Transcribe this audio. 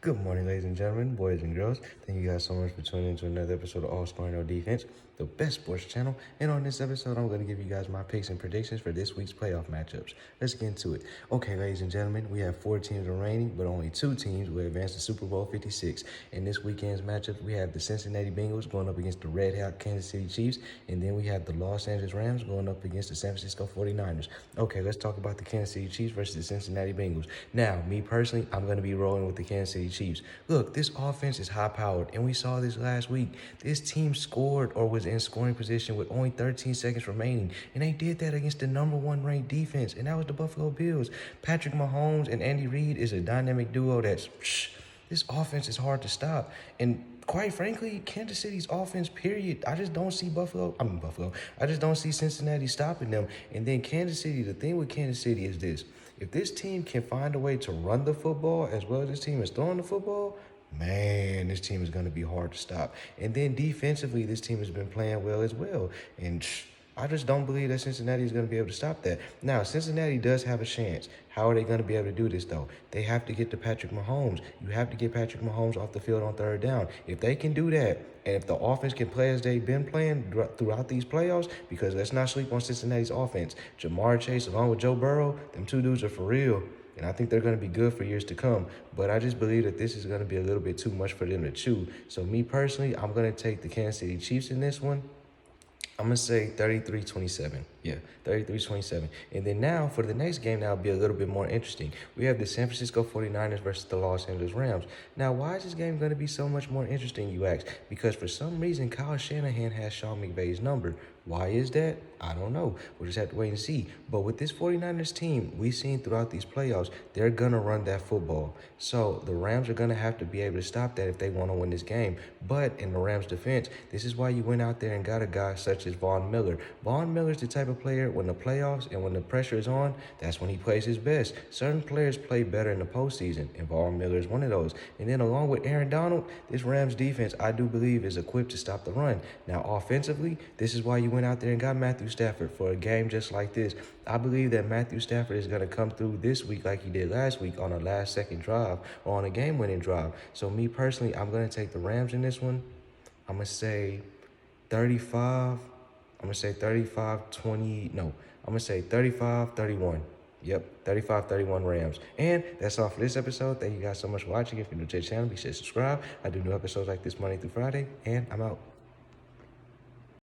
Good morning, ladies and gentlemen, boys and girls. Thank you guys so much for tuning in to another episode of All Scoring No Defense, the best sports channel. And on this episode, I'm going to give you guys my picks and predictions for this week's playoff matchups. Let's get into it. Okay, ladies and gentlemen, we have 4 teams remaining, but only 2 teams will advance to Super Bowl 56. In this weekend's matchups, we have the Cincinnati Bengals going up against the Red Hot Kansas City Chiefs, and then we have the Los Angeles Rams going up against the San Francisco 49ers. Okay, let's talk about the Kansas City Chiefs versus the Cincinnati Bengals. Now, me personally, I'm going to be rolling with the Kansas City Chiefs. Look, this offense is high-powered, and we saw this last week. This team scored or was in scoring position with only 13 seconds remaining, and they did that against the #1 ranked defense, and that was the Buffalo Bills. Patrick Mahomes and Andy Reid is a dynamic duo that's this offense is hard to stop. And quite frankly, Kansas City's offense, period, I just don't see I just don't see Cincinnati stopping them. And then Kansas City, the thing with Kansas City is this. If this team can find a way to run the football as well as this team is throwing the football, man, this team is going to be hard to stop. And then defensively, this team has been playing well as well. And I just don't believe that Cincinnati is going to be able to stop that. Now, Cincinnati does have a chance. How are they going to be able to do this, though? They have to get to Patrick Mahomes. You have to get Patrick Mahomes off the field on third down. If they can do that, and if the offense can play as they've been playing throughout these playoffs, because let's not sleep on Cincinnati's offense. Ja'Marr Chase, along with Joe Burrow, them two dudes are for real. And I think they're going to be good for years to come. But I just believe that this is going to be a little bit too much for them to chew. So me personally, I'm going to take the Kansas City Chiefs in this one. I'm going to say 33-27. Yeah, 33-27. And then now, for the next game, that'll be a little bit more interesting. We have the San Francisco 49ers versus the Los Angeles Rams. Now, why is this game going to be so much more interesting, you ask? Because for some reason, Kyle Shanahan has Sean McVay's number. Why is that? I don't know. We'll just have to wait and see. But with this 49ers team, we've seen throughout these playoffs, they're going to run that football. So the Rams are going to have to be able to stop that if they want to win this game. But in the Rams' defense, this is why you went out there and got a guy such as Von Miller. Von Miller's the type of player when the playoffs and when the pressure is on, that's when he plays his best. Certain players play better in the postseason, and Von Miller is one of those. And then along with Aaron Donald, this Rams defense, I do believe, is equipped to stop the run. Now, offensively, this is why you went out there and got Matthew Stafford for a game just like this. I believe that Matthew Stafford is going to come through this week like he did last week on a last-second drive or on a game-winning drive. So me personally, I'm going to take the Rams in this one. I'm going to say 35. I'm going to say 35-20. No, I'm going to say 35-31. Yep, 35-31 Rams. And that's all for this episode. Thank you guys so much for watching. If you're new to the channel, be sure to subscribe. I do new episodes like this Monday through Friday, and I'm out.